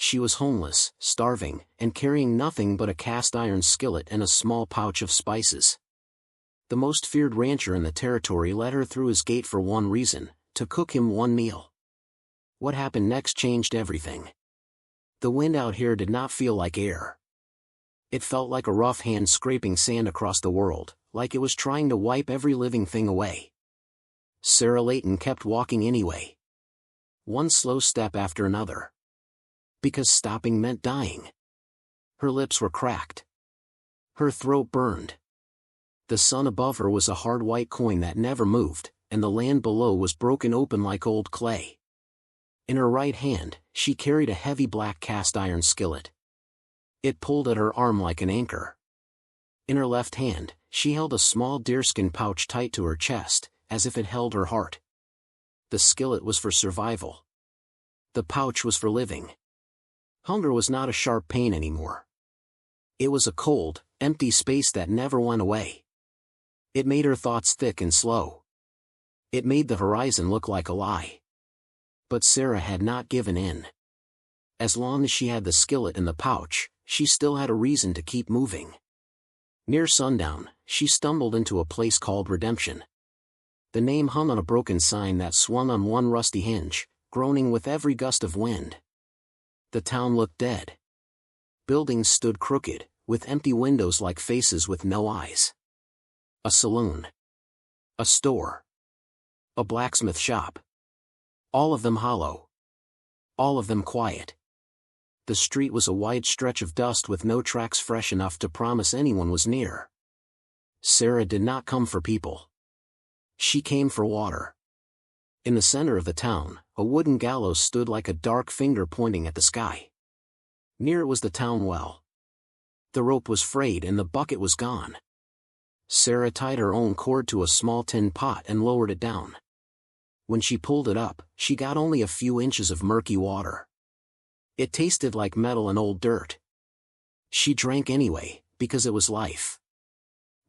She was homeless, starving, and carrying nothing but a cast-iron skillet and a small pouch of spices. The most feared rancher in the territory let her through his gate for one reason: to cook him one meal. What happened next changed everything. The wind out here did not feel like air. It felt like a rough hand scraping sand across the world, like it was trying to wipe every living thing away. Sarah Leighton kept walking anyway. One slow step after another. Because stopping meant dying. Her lips were cracked. Her throat burned. The sun above her was a hard white coin that never moved, and the land below was broken open like old clay. In her right hand, she carried a heavy black cast-iron skillet. It pulled at her arm like an anchor. In her left hand, she held a small deerskin pouch tight to her chest, as if it held her heart. The skillet was for survival. The pouch was for living. Hunger was not a sharp pain anymore. It was a cold, empty space that never went away. It made her thoughts thick and slow. It made the horizon look like a lie. But Sarah had not given in. As long as she had the skillet in the pouch, she still had a reason to keep moving. Near sundown, she stumbled into a place called Redemption. The name hung on a broken sign that swung on one rusty hinge, groaning with every gust of wind. The town looked dead. Buildings stood crooked, with empty windows like faces with no eyes. A saloon. A store. A blacksmith shop. All of them hollow. All of them quiet. The street was a wide stretch of dust with no tracks fresh enough to promise anyone was near. Sarah did not come for people. She came for water. In the center of the town, a wooden gallows stood like a dark finger pointing at the sky. Near it was the town well. The rope was frayed and the bucket was gone. Sarah tied her own cord to a small tin pot and lowered it down. When she pulled it up, she got only a few inches of murky water. It tasted like metal and old dirt. She drank anyway, because it was life.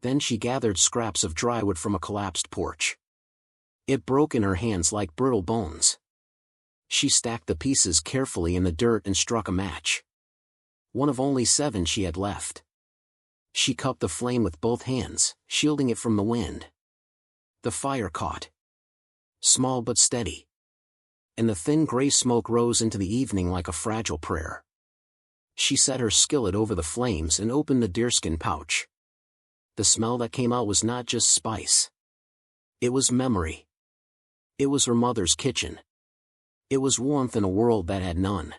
Then she gathered scraps of dry wood from a collapsed porch. It broke in her hands like brittle bones. She stacked the pieces carefully in the dirt and struck a match. One of only 7 she had left. She cupped the flame with both hands, shielding it from the wind. The fire caught. Small but steady. And the thin gray smoke rose into the evening like a fragile prayer. She set her skillet over the flames and opened the deerskin pouch. The smell that came out was not just spice. It was memory. It was her mother's kitchen. It was warmth in a world that had none.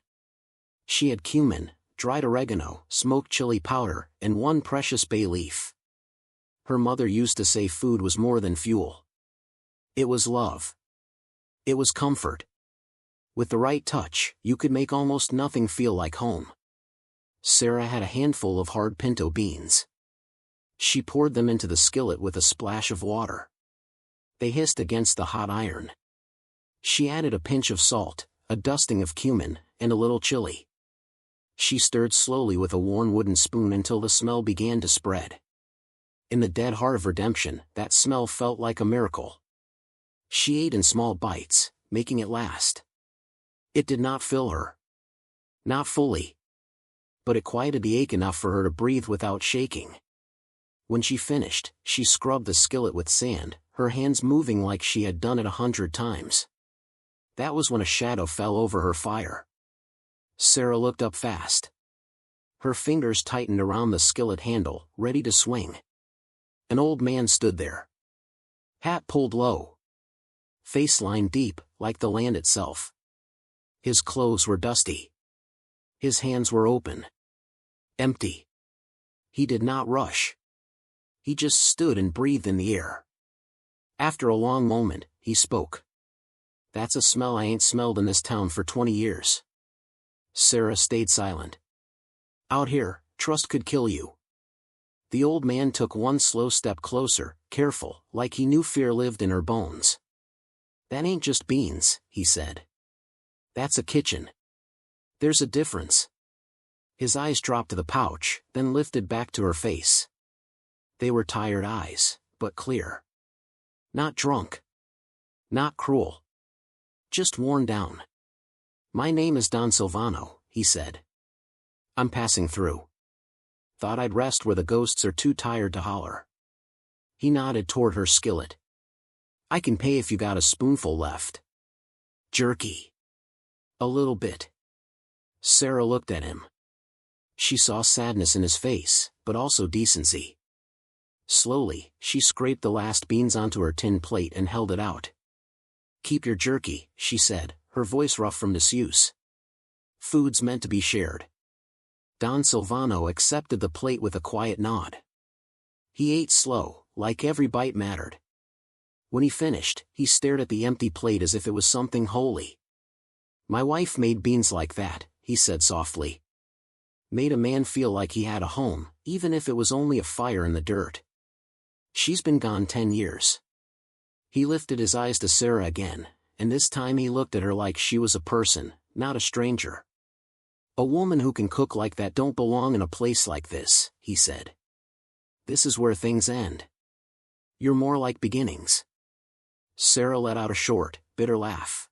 She had cumin, dried oregano, smoked chili powder, and one precious bay leaf. Her mother used to say food was more than fuel. It was love. It was comfort. With the right touch, you could make almost nothing feel like home. Sarah had a handful of hard pinto beans. She poured them into the skillet with a splash of water. They hissed against the hot iron. She added a pinch of salt, a dusting of cumin, and a little chili. She stirred slowly with a worn wooden spoon until the smell began to spread. In the dead heart of Redemption, that smell felt like a miracle. She ate in small bites, making it last. It did not fill her. Not fully. But it quieted the ache enough for her to breathe without shaking. When she finished, she scrubbed the skillet with sand, her hands moving like she had done it 100 times. That was when a shadow fell over her fire. Sarah looked up fast. Her fingers tightened around the skillet handle, ready to swing. An old man stood there. Hat pulled low. Face lined deep, like the land itself. His clothes were dusty. His hands were open. Empty. He did not rush. He just stood and breathed in the air. After a long moment, he spoke. "That's a smell I ain't smelled in this town for 20 years. Sarah stayed silent. "Out here, trust could kill you." The old man took one slow step closer, careful, like he knew fear lived in her bones. "That ain't just beans," he said. "That's a kitchen. There's a difference." His eyes dropped to the pouch, then lifted back to her face. They were tired eyes, but clear. Not drunk. Not cruel. Just worn down. "My name is Don Silvano," he said. I'm passing through. Thought I'd rest where the ghosts are too tired to holler. He nodded toward her skillet. I can pay if you got a spoonful left. Jerky. A little bit. Sarah looked at him. She saw sadness in his face, but also decency. Slowly, she scraped the last beans onto her tin plate and held it out. Keep your jerky, she said, her voice rough from disuse. Food's meant to be shared. Don Silvano accepted the plate with a quiet nod. He ate slow, like every bite mattered. When he finished, he stared at the empty plate as if it was something holy. My wife made beans like that, he said softly. Made a man feel like he had a home, even if it was only a fire in the dirt. She's been gone 10 years. He lifted his eyes to Sarah again, and this time he looked at her like she was a person, not a stranger. A woman who can cook like that don't belong in a place like this, he said. This is where things end. You're more like beginnings. Sarah let out a short, bitter laugh.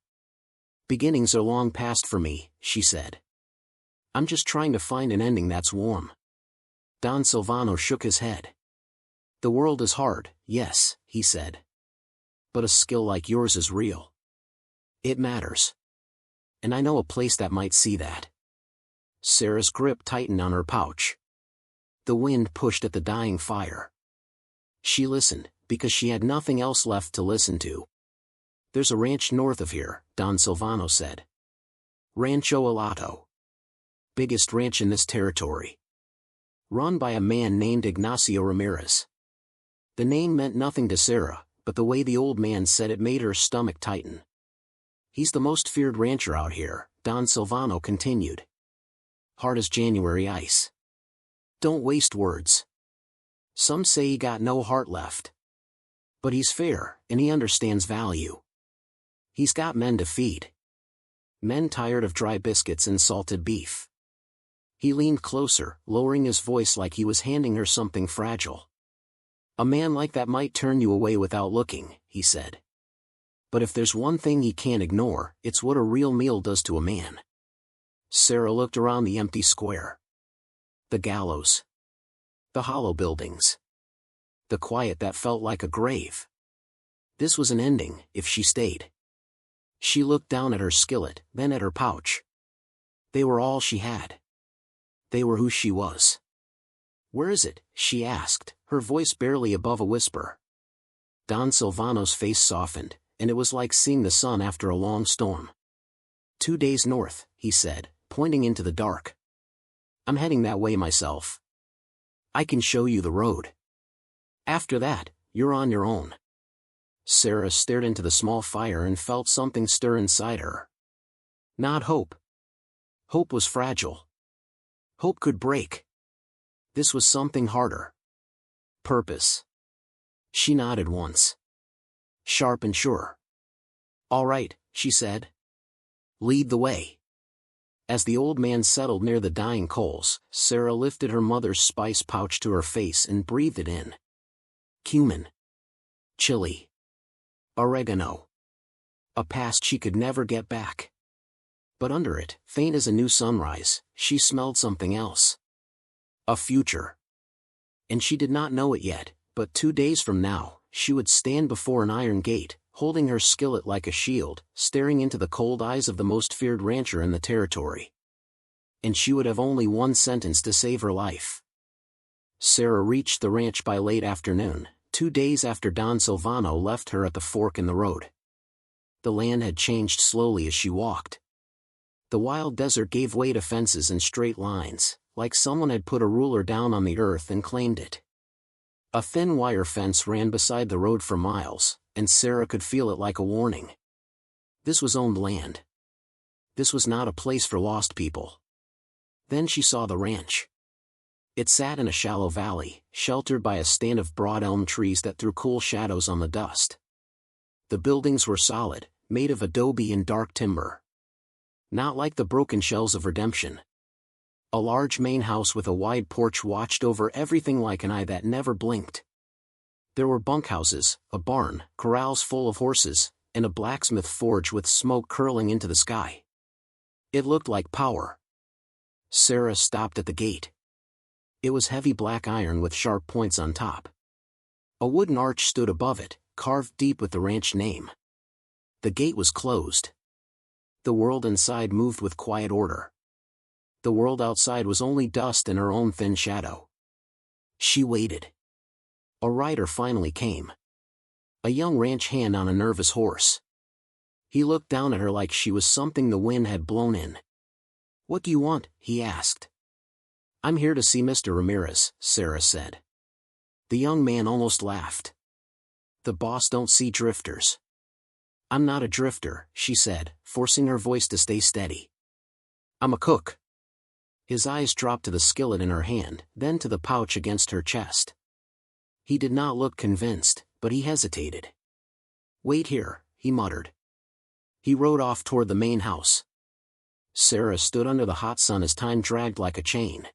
Beginnings are long past for me, she said. I'm just trying to find an ending that's warm. Don Silvano shook his head. The world is hard, yes, he said. But a skill like yours is real. It matters. And I know a place that might see that. Sarah's grip tightened on her pouch. The wind pushed at the dying fire. She listened, because she had nothing else left to listen to. There's a ranch north of here, Don Silvano said. Rancho Alato. Biggest ranch in this territory. Run by a man named Ignacio Ramirez. The name meant nothing to Sarah, but the way the old man said it made her stomach tighten. He's the most feared rancher out here, Don Silvano continued. Hard as January ice. Don't waste words. Some say he got no heart left. But he's fair, and he understands value. He's got men to feed. Men tired of dry biscuits and salted beef. He leaned closer, lowering his voice like he was handing her something fragile. A man like that might turn you away without looking, he said. But if there's one thing he can't ignore, it's what a real meal does to a man. Sarah looked around the empty square. The gallows. The hollow buildings. The quiet that felt like a grave. This was an ending, if she stayed. She looked down at her skillet, then at her pouch. They were all she had. They were who she was. Where is it? She asked, her voice barely above a whisper. Don Silvano's face softened, and it was like seeing the sun after a long storm. 2 days north, he said, pointing into the dark. I'm heading that way myself. I can show you the road. After that, you're on your own. Sarah stared into the small fire and felt something stir inside her. Not hope. Hope was fragile. Hope could break. This was something harder. Purpose. She nodded once. Sharp and sure. All right, she said. Lead the way. As the old man settled near the dying coals, Sarah lifted her mother's spice pouch to her face and breathed it in. Cumin. Chili. Oregano. A past she could never get back. But under it, faint as a new sunrise, she smelled something else. A future. And she did not know it yet, but 2 days from now, she would stand before an iron gate, holding her skillet like a shield, staring into the cold eyes of the most feared rancher in the territory. And she would have only one sentence to save her life. Sarah reached the ranch by late afternoon, 2 days after Don Silvano left her at the fork in the road. The land had changed slowly as she walked. The wild desert gave way to fences and straight lines, like someone had put a ruler down on the earth and claimed it. A thin wire fence ran beside the road for miles, and Sarah could feel it like a warning. This was owned land. This was not a place for lost people. Then she saw the ranch. It sat in a shallow valley, sheltered by a stand of broad elm trees that threw cool shadows on the dust. The buildings were solid, made of adobe and dark timber. Not like the broken shells of redemption. A large main house with a wide porch watched over everything like an eye that never blinked. There were bunkhouses, a barn, corrals full of horses, and a blacksmith forge with smoke curling into the sky. It looked like power. Sarah stopped at the gate. It was heavy black iron with sharp points on top. A wooden arch stood above it, carved deep with the ranch name. The gate was closed. The world inside moved with quiet order. The world outside was only dust and her own thin shadow. She waited. A rider finally came. A young ranch hand on a nervous horse. He looked down at her like she was something the wind had blown in. "What do you want?" he asked. "I'm here to see Mr. Ramirez," Sarah said. The young man almost laughed. "The boss don't see drifters." "I'm not a drifter," she said, forcing her voice to stay steady. "I'm a cook." His eyes dropped to the skillet in her hand, then to the pouch against her chest. He did not look convinced, but he hesitated. "Wait here," he muttered. He rode off toward the main house. Sarah stood under the hot sun as time dragged like a chain.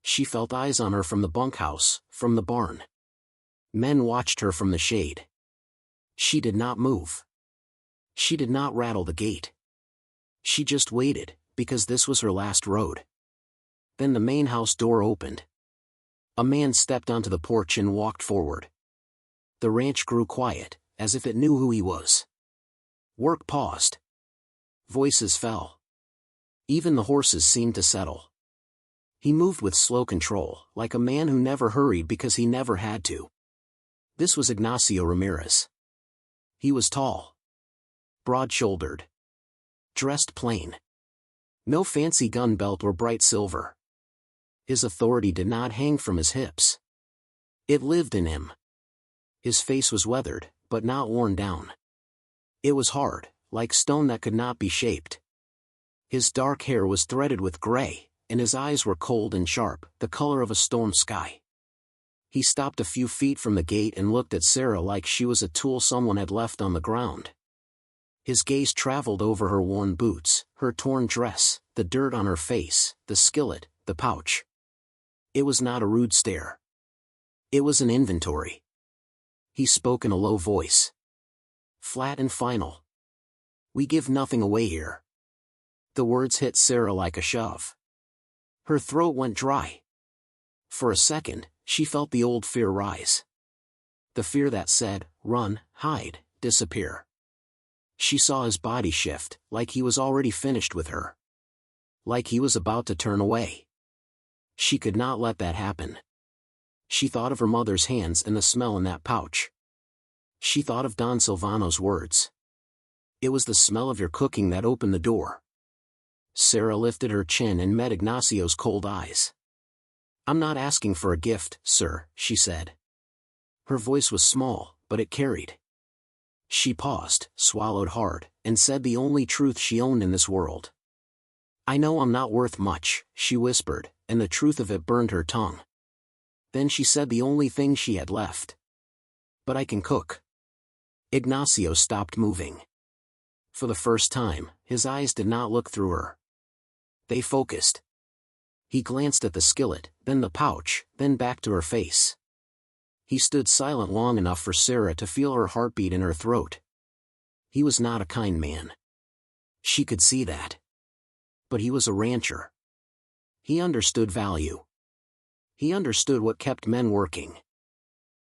She felt eyes on her from the bunkhouse, from the barn. Men watched her from the shade. She did not move. She did not rattle the gate. She just waited, because this was her last road. Then the main house door opened. A man stepped onto the porch and walked forward. The ranch grew quiet, as if it knew who he was. Work paused. Voices fell. Even the horses seemed to settle. He moved with slow control, like a man who never hurried because he never had to. This was Ignacio Ramirez. He was tall. Broad-shouldered. Dressed plain. No fancy gun belt or bright silver. His authority did not hang from his hips. It lived in him. His face was weathered, but not worn down. It was hard, like stone that could not be shaped. His dark hair was threaded with gray, and his eyes were cold and sharp, the color of a storm sky. He stopped a few feet from the gate and looked at Sarah like she was a tool someone had left on the ground. His gaze traveled over her worn boots, her torn dress, the dirt on her face, the skillet, the pouch. It was not a rude stare. It was an inventory. He spoke in a low voice. Flat and final. "We give nothing away here." The words hit Sarah like a shove. Her throat went dry. For a second, she felt the old fear rise. The fear that said, run, hide, disappear. She saw his body shift, like he was already finished with her. Like he was about to turn away. She could not let that happen. She thought of her mother's hands and the smell in that pouch. She thought of Don Silvano's words. "It was the smell of your cooking that opened the door." Sarah lifted her chin and met Ignacio's cold eyes. "I'm not asking for a gift, sir," she said. Her voice was small, but it carried. She paused, swallowed hard, and said the only truth she owned in this world. "I know I'm not worth much," she whispered, and the truth of it burned her tongue. Then she said the only thing she had left. "But I can cook." Ignacio stopped moving. For the first time, his eyes did not look through her. They focused. He glanced at the skillet, then the pouch, then back to her face. He stood silent long enough for Sarah to feel her heartbeat in her throat. He was not a kind man. She could see that. But he was a rancher. He understood value. He understood what kept men working.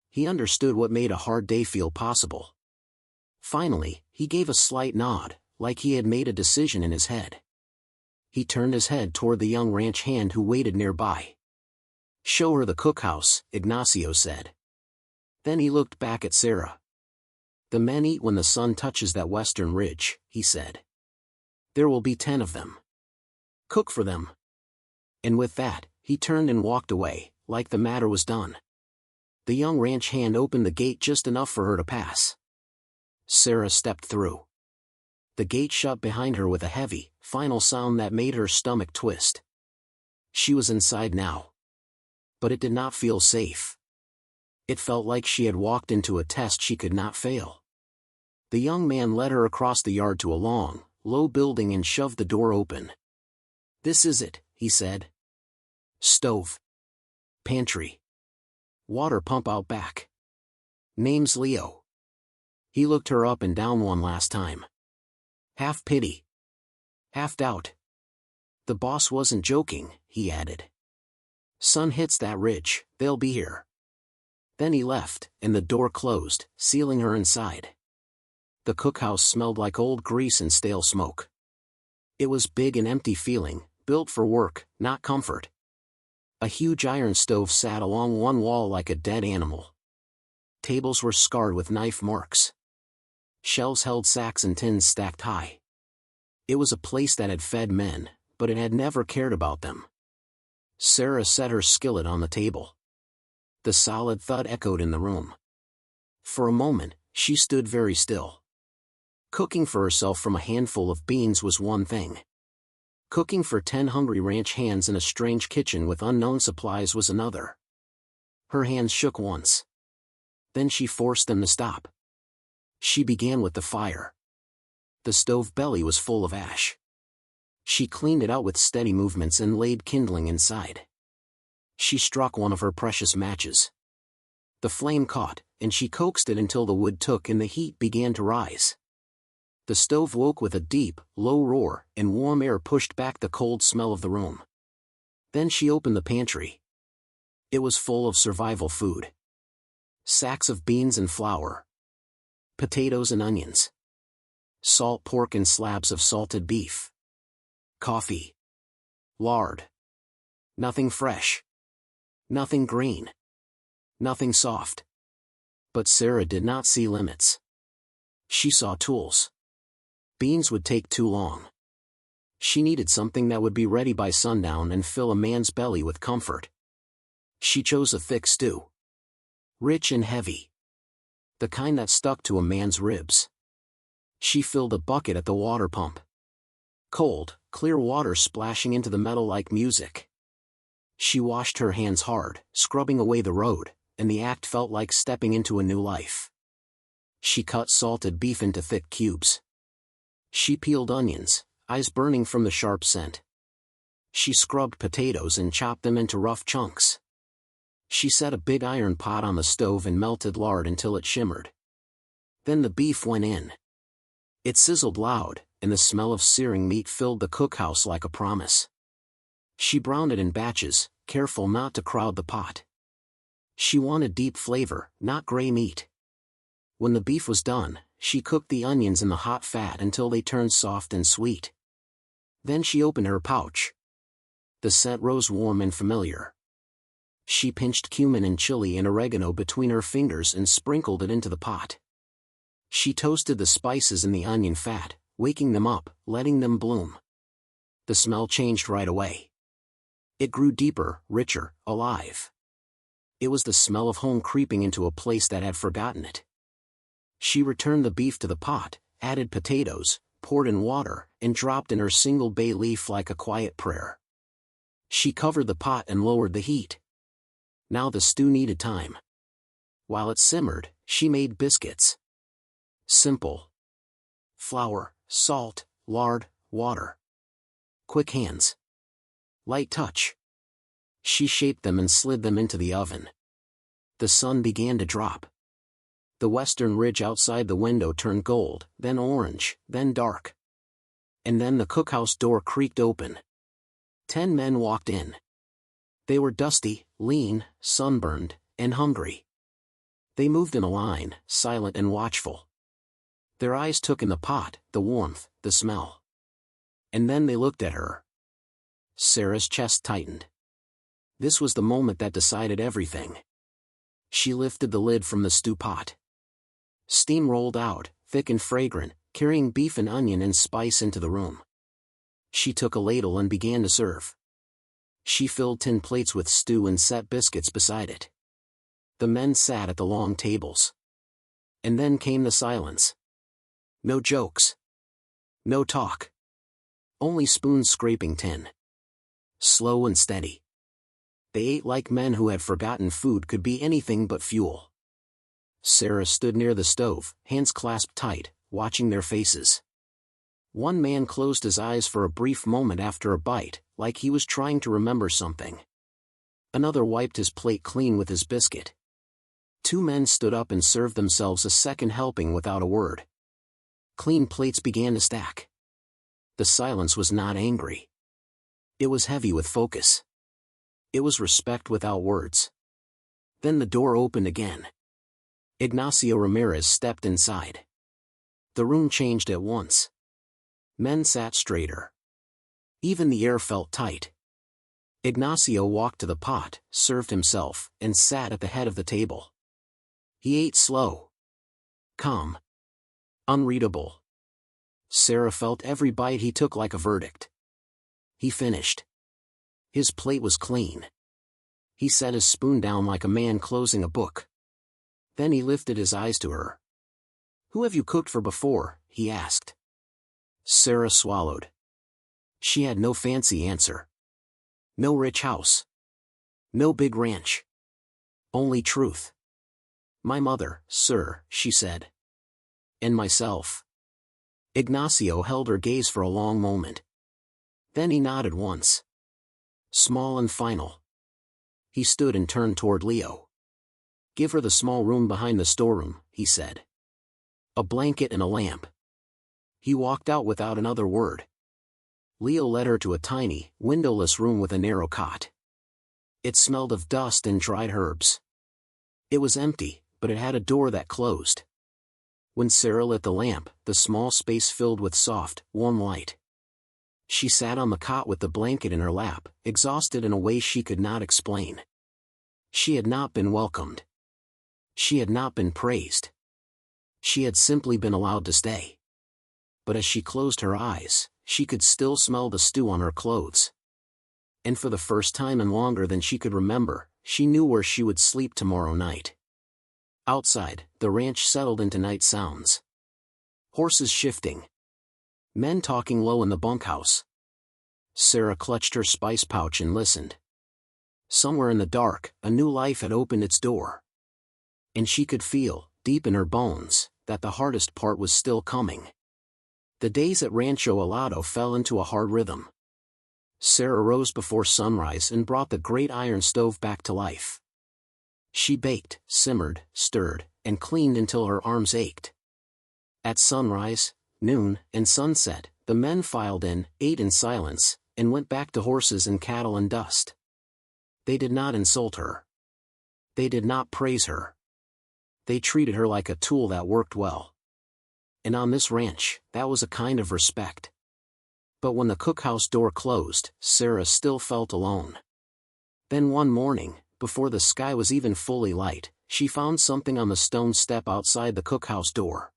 He understood what made a hard day feel possible. Finally, he gave a slight nod, like he had made a decision in his head. He turned his head toward the young ranch hand who waited nearby. "Show her the cookhouse," Ignacio said. Then he looked back at Sarah. "The men eat when the sun touches that western ridge," he said. "There will be 10 of them. Cook for them." And with that, he turned and walked away, like the matter was done. The young ranch hand opened the gate just enough for her to pass. Sarah stepped through. The gate shut behind her with a heavy, final sound that made her stomach twist. She was inside now. But it did not feel safe. It felt like she had walked into a test she could not fail. The young man led her across the yard to a long, low building and shoved the door open. "This is it," he said. "Stove. Pantry. Water pump out back. Name's Leo." He looked her up and down one last time. Half pity. Half doubt. The boss wasn't joking, he added. Sun hits that ridge, they'll be here. Then he left, and the door closed, sealing her inside. The cookhouse smelled like old grease and stale smoke. It was big and empty feeling, built for work, not comfort. A huge iron stove sat along one wall like a dead animal. Tables were scarred with knife marks. Shelves held sacks and tins stacked high. It was a place that had fed men, but it had never cared about them. Sarah set her skillet on the table. The solid thud echoed in the room. For a moment, she stood very still. Cooking for herself from a handful of beans was one thing. Cooking for 10 hungry ranch hands in a strange kitchen with unknown supplies was another. Her hands shook once. Then she forced them to stop. She began with the fire. The stove belly was full of ash. She cleaned it out with steady movements and laid kindling inside. She struck one of her precious matches. The flame caught, and she coaxed it until the wood took and the heat began to rise. The stove woke with a deep, low roar, and warm air pushed back the cold smell of the room. Then she opened the pantry. It was full of survival food. Sacks of beans and flour. Potatoes and onions. Salt pork and slabs of salted beef. Coffee. Lard. Nothing fresh. Nothing green. Nothing soft. But Sarah did not see limits. She saw tools. Beans would take too long. She needed something that would be ready by sundown and fill a man's belly with comfort. She chose a thick stew. Rich and heavy. The kind that stuck to a man's ribs. She filled a bucket at the water pump. Cold, clear water splashing into the metal like music. She washed her hands hard, scrubbing away the road, and the act felt like stepping into a new life. She cut salted beef into thick cubes. She peeled onions, eyes burning from the sharp scent. She scrubbed potatoes and chopped them into rough chunks. She set a big iron pot on the stove and melted lard until it shimmered. Then the beef went in. It sizzled loud, and the smell of searing meat filled the cookhouse like a promise. She browned it in batches, careful not to crowd the pot. She wanted deep flavor, not gray meat. When the beef was done, she cooked the onions in the hot fat until they turned soft and sweet. Then she opened her pouch. The scent rose warm and familiar. She pinched cumin and chili and oregano between her fingers and sprinkled it into the pot. She toasted the spices in the onion fat, waking them up, letting them bloom. The smell changed right away. It grew deeper, richer, alive. It was the smell of home creeping into a place that had forgotten it. She returned the beef to the pot, added potatoes, poured in water, and dropped in her single bay leaf like a quiet prayer. She covered the pot and lowered the heat. Now the stew needed time. While it simmered, she made biscuits. Simple. Flour, salt, lard, water. Quick hands. Light touch. She shaped them and slid them into the oven. The sun began to drop. The western ridge outside the window turned gold, then orange, then dark. And then the cookhouse door creaked open. 10 men walked in. They were dusty, lean, sunburned, and hungry. They moved in a line, silent and watchful. Their eyes took in the pot, the warmth, the smell. And then they looked at her. Sarah's chest tightened. This was the moment that decided everything. She lifted the lid from the stew pot. Steam rolled out, thick and fragrant, carrying beef and onion and spice into the room. She took a ladle and began to serve. She filled tin plates with stew and set biscuits beside it. The men sat at the long tables. And then came the silence. No jokes. No talk. Only spoons scraping tin. Slow and steady. They ate like men who had forgotten food could be anything but fuel. Sarah stood near the stove, hands clasped tight, watching their faces. One man closed his eyes for a brief moment after a bite, like he was trying to remember something. Another wiped his plate clean with his biscuit. 2 men stood up and served themselves a second helping without a word. Clean plates began to stack. The silence was not angry. It was heavy with focus. It was respect without words. Then the door opened again. Ignacio Ramirez stepped inside. The room changed at once. Men sat straighter. Even the air felt tight. Ignacio walked to the pot, served himself, and sat at the head of the table. He ate slow. Calm. Unreadable. Sarah felt every bite he took like a verdict. He finished. His plate was clean. He set his spoon down like a man closing a book. Then he lifted his eyes to her. "Who have you cooked for before?" he asked. Sarah swallowed. She had no fancy answer. No rich house. No big ranch. Only truth. "My mother, sir," she said. "And myself." Ignacio held her gaze for a long moment. Then he nodded once. Small and final. He stood and turned toward Leo. "Give her the small room behind the storeroom," he said. "A blanket and a lamp." He walked out without another word. Leo led her to a tiny, windowless room with a narrow cot. It smelled of dust and dried herbs. It was empty, but it had a door that closed. When Sarah lit the lamp, the small space filled with soft, warm light. She sat on the cot with the blanket in her lap, exhausted in a way she could not explain. She had not been welcomed. She had not been praised. She had simply been allowed to stay. But as she closed her eyes, she could still smell the stew on her clothes. And for the first time in longer than she could remember, she knew where she would sleep tomorrow night. Outside, the ranch settled into night sounds. Horses shifting. Men talking low in the bunkhouse. Sarah clutched her spice pouch and listened. Somewhere in the dark, a new life had opened its door. And she could feel, deep in her bones, that the hardest part was still coming. The days at Rancho Alado fell into a hard rhythm. Sarah rose before sunrise and brought the great iron stove back to life. She baked, simmered, stirred, and cleaned until her arms ached. At sunrise, noon, and sunset, the men filed in, ate in silence, and went back to horses and cattle and dust. They did not insult her. They did not praise her. They treated her like a tool that worked well. And on this ranch, that was a kind of respect. But when the cookhouse door closed, Sarah still felt alone. Then one morning, before the sky was even fully light, she found something on the stone step outside the cookhouse door.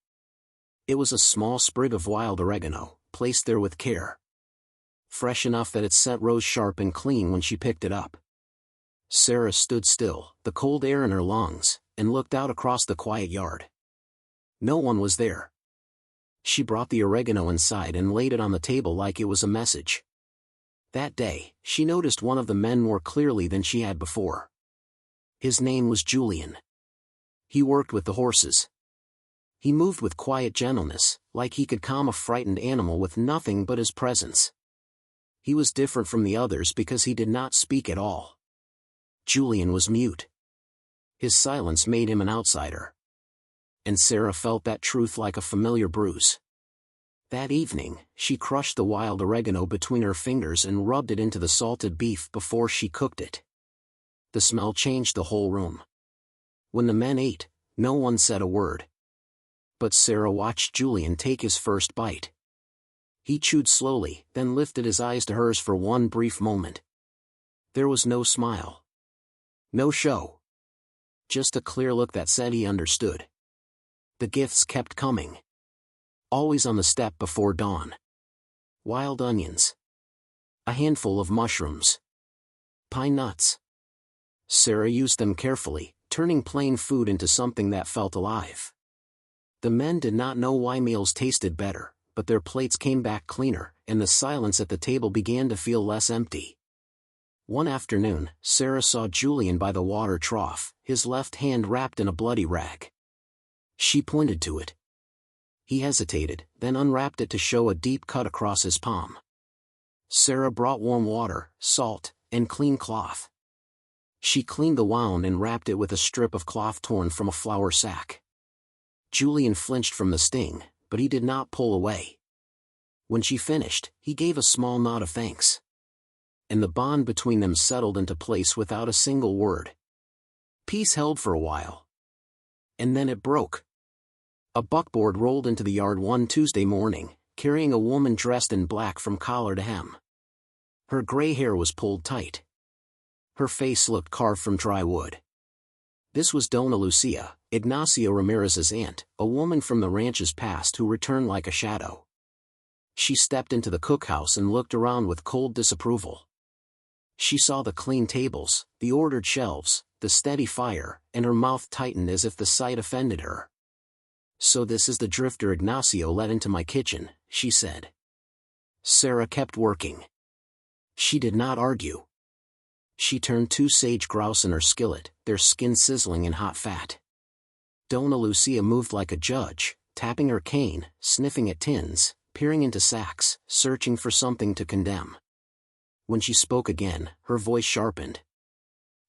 It was a small sprig of wild oregano, placed there with care. Fresh enough that its scent rose sharp and clean when she picked it up. Sarah stood still, the cold air in her lungs, and looked out across the quiet yard. No one was there. She brought the oregano inside and laid it on the table like it was a message. That day, she noticed one of the men more clearly than she had before. His name was Julian. He worked with the horses. He moved with quiet gentleness, like he could calm a frightened animal with nothing but his presence. He was different from the others because he did not speak at all. Julian was mute. His silence made him an outsider. And Sarah felt that truth like a familiar bruise. That evening, she crushed the wild oregano between her fingers and rubbed it into the salted beef before she cooked it. The smell changed the whole room. When the men ate, no one said a word. But Sarah watched Julian take his first bite. He chewed slowly, then lifted his eyes to hers for one brief moment. There was no smile. No show. Just a clear look that said he understood. The gifts kept coming. Always on the step before dawn. Wild onions. A handful of mushrooms. Pine nuts. Sarah used them carefully, turning plain food into something that felt alive. The men did not know why meals tasted better, but their plates came back cleaner, and the silence at the table began to feel less empty. One afternoon, Sarah saw Julian by the water trough, his left hand wrapped in a bloody rag. She pointed to it. He hesitated, then unwrapped it to show a deep cut across his palm. Sarah brought warm water, salt, and clean cloth. She cleaned the wound and wrapped it with a strip of cloth torn from a flour sack. Julian flinched from the sting, but he did not pull away. When she finished, he gave a small nod of thanks. and the bond between them settled into place without a single word. Peace held for a while. And then it broke. A buckboard rolled into the yard one Tuesday morning, carrying a woman dressed in black from collar to hem. Her gray hair was pulled tight. Her face looked carved from dry wood. This was Dona Lucia, Ignacio Ramirez's aunt, a woman from the ranch's past who returned like a shadow. She stepped into the cookhouse and looked around with cold disapproval. She saw the clean tables, the ordered shelves, the steady fire, and her mouth tightened as if the sight offended her. "So this is the drifter Ignacio let into my kitchen," she said. Sarah kept working. She did not argue. She turned 2 sage grouse in her skillet, their skin sizzling in hot fat. Dona Lucia moved like a judge, tapping her cane, sniffing at tins, peering into sacks, searching for something to condemn. When she spoke again, her voice sharpened.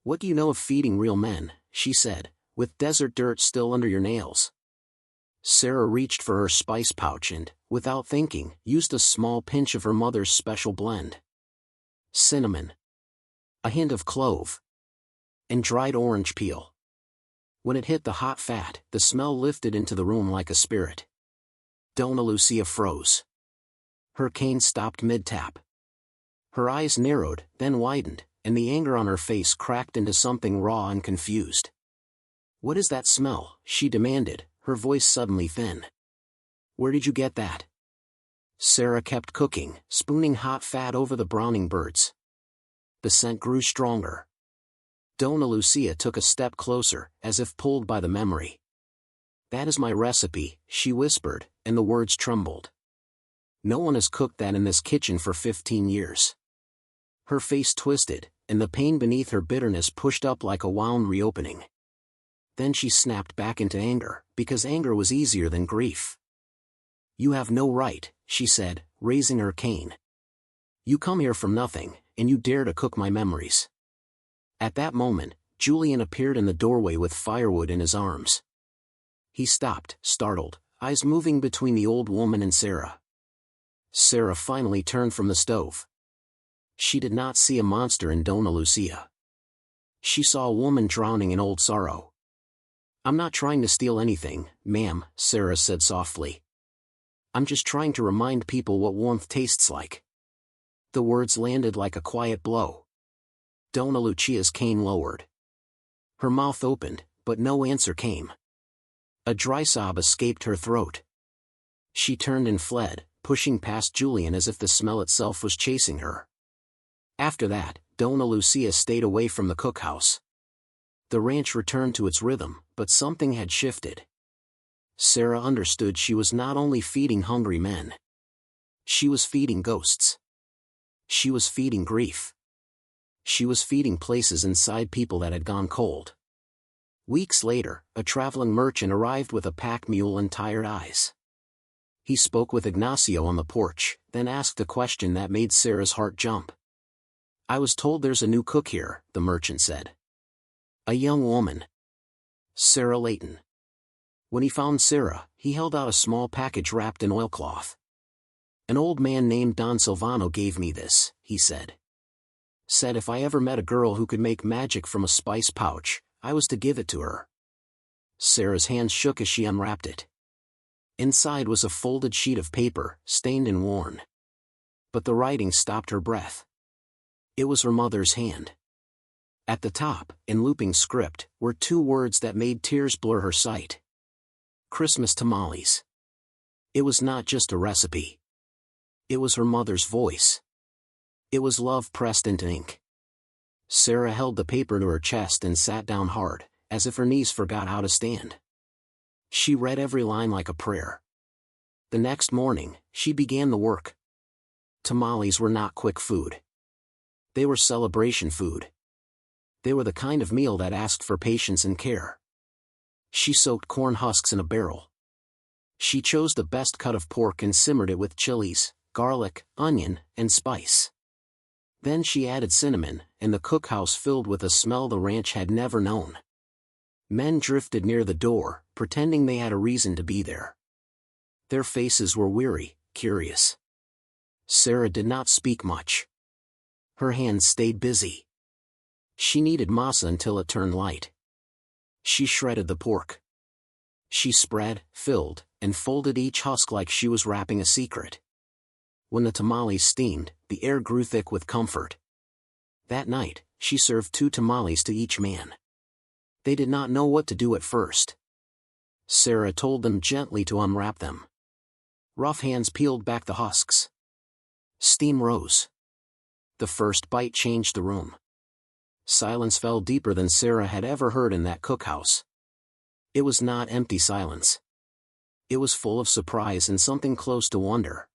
"What do you know of feeding real men?" she said, "with desert dirt still under your nails?" Sarah reached for her spice pouch and, without thinking, used a small pinch of her mother's special blend. Cinnamon. A hint of clove. And dried orange peel. When it hit the hot fat, the smell lifted into the room like a spirit. Dona Lucia froze. Her cane stopped mid-tap. Her eyes narrowed, then widened, and the anger on her face cracked into something raw and confused. "What is that smell?" she demanded, her voice suddenly thin. "Where did you get that?" Sarah kept cooking, spooning hot fat over the browning birds. The scent grew stronger. Dona Lucia took a step closer, as if pulled by the memory. "That is my recipe," she whispered, and the words trembled. "No one has cooked that in this kitchen for 15 years. Her face twisted, and the pain beneath her bitterness pushed up like a wound reopening. Then she snapped back into anger, because anger was easier than grief. "You have no right," she said, raising her cane. "You come here from nothing, and you dare to cook my memories." At that moment, Julian appeared in the doorway with firewood in his arms. He stopped, startled, eyes moving between the old woman and Sarah. Sarah finally turned from the stove. She did not see a monster in Dona Lucia. She saw a woman drowning in old sorrow. "I'm not trying to steal anything, ma'am," Sarah said softly. "I'm just trying to remind people what warmth tastes like." The words landed like a quiet blow. Dona Lucia's cane lowered. Her mouth opened, but no answer came. A dry sob escaped her throat. She turned and fled, pushing past Julian as if the smell itself was chasing her. After that, Dona Lucia stayed away from the cookhouse. The ranch returned to its rhythm, but something had shifted. Sarah understood she was not only feeding hungry men. She was feeding ghosts. She was feeding grief. She was feeding places inside people that had gone cold. Weeks later, a traveling merchant arrived with a pack mule and tired eyes. He spoke with Ignacio on the porch, then asked a question that made Sarah's heart jump. "I was told there's a new cook here," the merchant said. "A young woman. Sarah Leighton." When he found Sarah, he held out a small package wrapped in oilcloth. "An old man named Don Silvano gave me this," he said. "Said if I ever met a girl who could make magic from a spice pouch, I was to give it to her." Sarah's hands shook as she unwrapped it. Inside was a folded sheet of paper, stained and worn. But the writing stopped her breath. It was her mother's hand. At the top, in looping script, were 2 words that made tears blur her sight. Christmas tamales. It was not just a recipe. It was her mother's voice. It was love pressed into ink. Sarah held the paper to her chest and sat down hard, as if her knees forgot how to stand. She read every line like a prayer. The next morning, she began the work. Tamales were not quick food. They were celebration food. They were the kind of meal that asked for patience and care. She soaked corn husks in a barrel. She chose the best cut of pork and simmered it with chilies, garlic, onion, and spice. Then she added cinnamon, and the cookhouse filled with a smell the ranch had never known. Men drifted near the door, pretending they had a reason to be there. Their faces were weary, curious. Sarah did not speak much. Her hands stayed busy. She kneaded masa until it turned light. She shredded the pork. She spread, filled, and folded each husk like she was wrapping a secret. When the tamales steamed, the air grew thick with comfort. That night, she served 2 tamales to each man. They did not know what to do at first. Sarah told them gently to unwrap them. Rough hands peeled back the husks. Steam rose. The first bite changed the room. Silence fell deeper than Sarah had ever heard in that cookhouse. It was not empty silence. It was full of surprise and something close to wonder.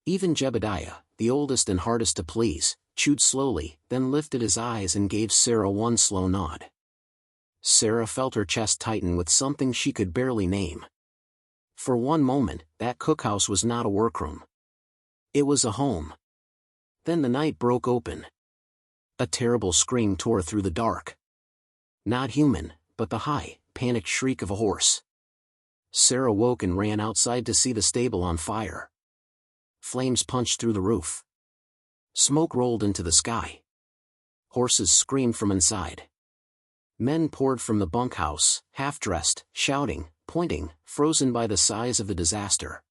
Even Jebediah, the oldest and hardest to please, chewed slowly, then lifted his eyes and gave Sarah one slow nod. Sarah felt her chest tighten with something she could barely name. For one moment, that cookhouse was not a workroom. It was a home. Then the night broke open. A terrible scream tore through the dark. Not human, but the high, panicked shriek of a horse. Sarah woke and ran outside to see the stable on fire. Flames punched through the roof. Smoke rolled into the sky. Horses screamed from inside. Men poured from the bunkhouse, half-dressed, shouting, pointing, frozen by the size of the disaster.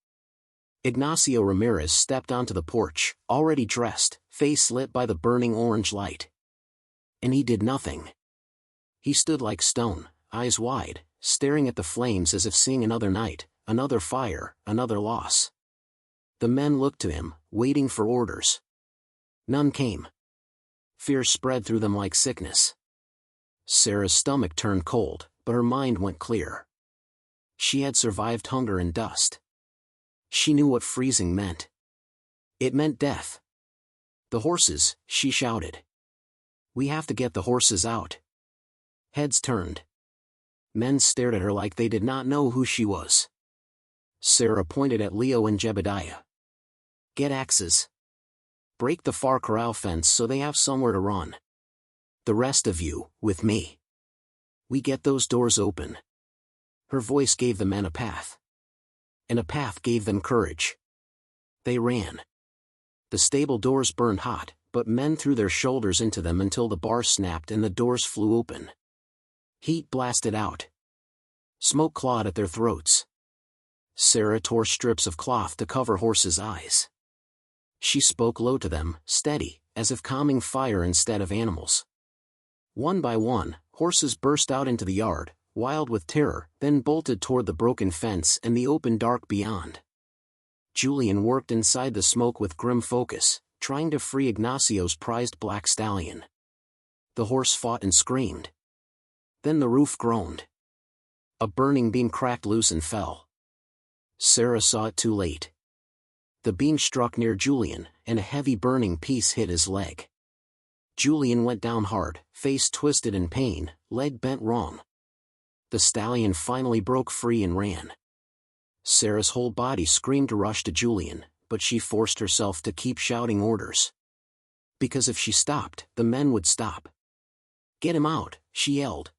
Ignacio Ramirez stepped onto the porch, already dressed, face lit by the burning orange light. And he did nothing. He stood like stone, eyes wide, staring at the flames as if seeing another night, another fire, another loss. The men looked to him, waiting for orders. None came. Fear spread through them like sickness. Sarah's stomach turned cold, but her mind went clear. She had survived hunger and dust. She knew what freezing meant. It meant death. The horses, she shouted. We have to get the horses out. Heads turned. Men stared at her like they did not know who she was. Sarah pointed at Leo and Jebediah. Get axes. Break the far corral fence so they have somewhere to run. The rest of you, with me. We get those doors open. Her voice gave the men a path. And a path gave them courage. They ran. The stable doors burned hot, but men threw their shoulders into them until the bars snapped and the doors flew open. Heat blasted out. Smoke clawed at their throats. Sarah tore strips of cloth to cover horses' eyes. She spoke low to them, steady, as if calming fire instead of animals. One by one, horses burst out into the yard, wild with terror, then bolted toward the broken fence and the open dark beyond. Julian worked inside the smoke with grim focus, trying to free Ignacio's prized black stallion. The horse fought and screamed. Then the roof groaned. A burning beam cracked loose and fell. Sarah saw it too late. The beam struck near Julian, and a heavy burning piece hit his leg. Julian went down hard, face twisted in pain, leg bent wrong. The stallion finally broke free and ran. Sarah's whole body screamed to rush to Julian, but she forced herself to keep shouting orders. Because if she stopped, the men would stop. Get him out, she yelled.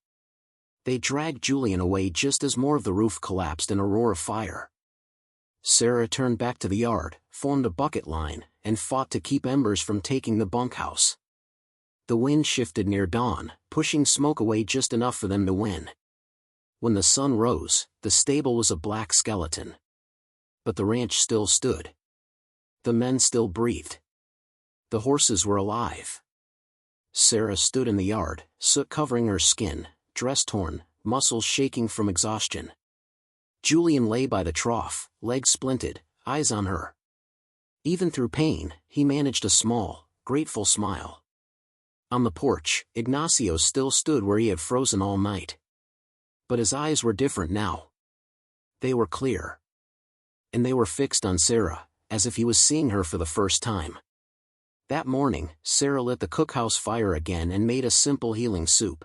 They dragged Julian away just as more of the roof collapsed in a roar of fire. Sarah turned back to the yard, formed a bucket line, and fought to keep embers from taking the bunkhouse. The wind shifted near dawn, pushing smoke away just enough for them to win. When the sun rose, the stable was a black skeleton. But the ranch still stood. The men still breathed. The horses were alive. Sarah stood in the yard, soot covering her skin, dress torn, muscles shaking from exhaustion. Julian lay by the trough, legs splinted, eyes on her. Even through pain, he managed a small, grateful smile. On the porch, Ignacio still stood where he had frozen all night. But his eyes were different now. They were clear. And they were fixed on Sarah, as if he was seeing her for the first time. That morning, Sarah lit the cookhouse fire again and made a simple healing soup.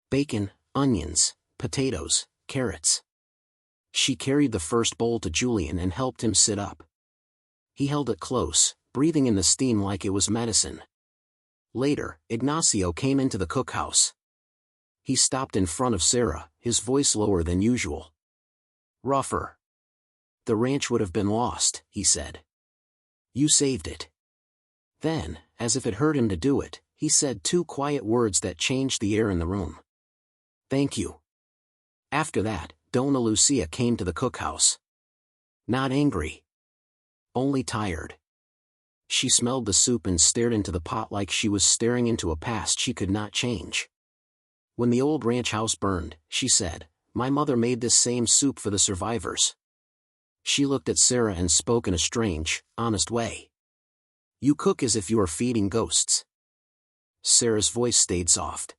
Bacon, onions, potatoes, carrots. She carried the first bowl to Julian and helped him sit up. He held it close, breathing in the steam like it was medicine. Later, Ignacio came into the cookhouse. He stopped in front of Sarah, his voice lower than usual. Rougher. The ranch would have been lost, he said. You saved it. Then, as if it hurt him to do it, he said 2 quiet words that changed the air in the room. "Thank you." After that, Dona Lucia came to the cookhouse. Not angry. Only tired. She smelled the soup and stared into the pot like she was staring into a past she could not change. When the old ranch house burned, she said, "My mother made this same soup for the survivors." She looked at Sarah and spoke in a strange, honest way. "You cook as if you are feeding ghosts." Sarah's voice stayed soft.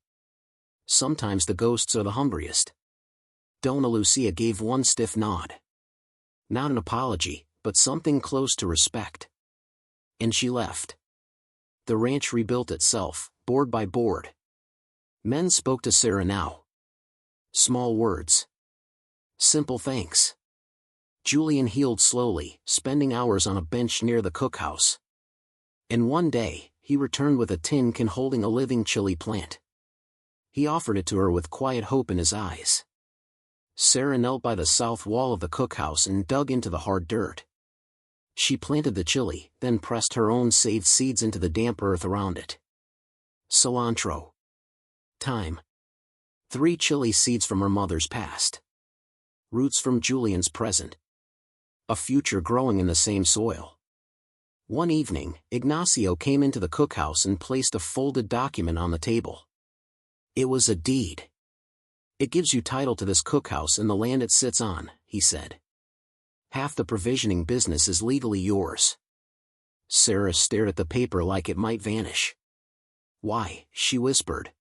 "Sometimes the ghosts are the hungriest." Dona Lucia gave one stiff nod. Not an apology, but something close to respect. And she left. The ranch rebuilt itself, board by board. Men spoke to Sarah now. Small words. Simple thanks. Julian healed slowly, spending hours on a bench near the cookhouse. And one day, he returned with a tin can holding a living chili plant. He offered it to her with quiet hope in his eyes. Sarah knelt by the south wall of the cookhouse and dug into the hard dirt. She planted the chili, then pressed her own saved seeds into the damp earth around it. Cilantro. Thyme. 3 chili seeds from her mother's past. Roots from Julian's present. A future growing in the same soil. One evening, Ignacio came into the cookhouse and placed a folded document on the table. It was a deed. "It gives you title to this cookhouse and the land it sits on," he said. "Half the provisioning business is legally yours." Sarah stared at the paper like it might vanish. "Why?" she whispered.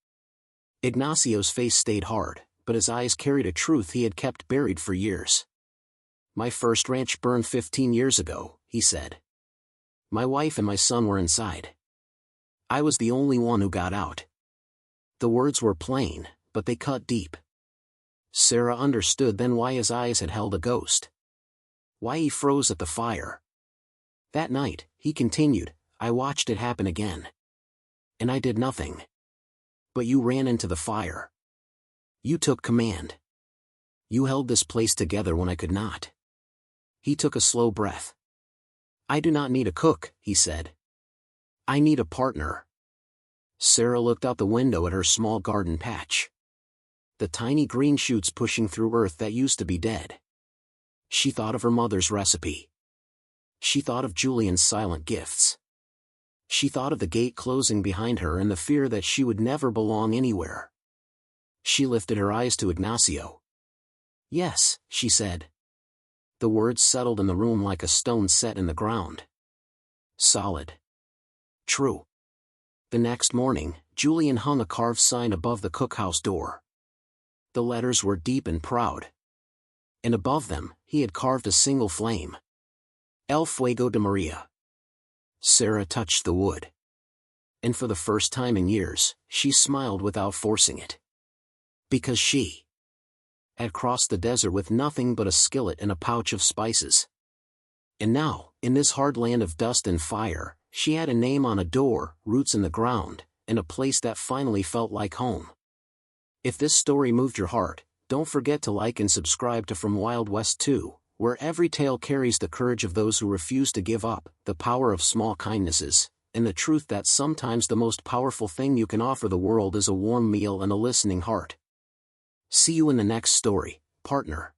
Ignacio's face stayed hard, but his eyes carried a truth he had kept buried for years. "My first ranch burned 15 years ago," he said. "My wife and my son were inside. I was the only one who got out." The words were plain, but they cut deep. Sarah understood then why his eyes had held a ghost. Why he froze at the fire. "That night," he continued, "I watched it happen again. And I did nothing. But you ran into the fire. You took command. You held this place together when I could not." He took a slow breath. "I do not need a cook," he said. "I need a partner." Sarah looked out the window at her small garden patch. The tiny green shoots pushing through earth that used to be dead. She thought of her mother's recipe. She thought of Julian's silent gifts. She thought of the gate closing behind her and the fear that she would never belong anywhere. She lifted her eyes to Ignacio. "Yes," she said. The words settled in the room like a stone set in the ground. Solid. True. The next morning, Julian hung a carved sign above the cookhouse door. The letters were deep and proud. And above them, he had carved a single flame. El Fuego de Maria. Sarah touched the wood. And for the first time in years, she smiled without forcing it. Because she had crossed the desert with nothing but a skillet and a pouch of spices. And now, in this hard land of dust and fire, she had a name on a door, roots in the ground, and a place that finally felt like home. If this story moved your heart, don't forget to like and subscribe to From Wild West 2, where every tale carries the courage of those who refuse to give up, the power of small kindnesses, and the truth that sometimes the most powerful thing you can offer the world is a warm meal and a listening heart. See you in the next story, partner.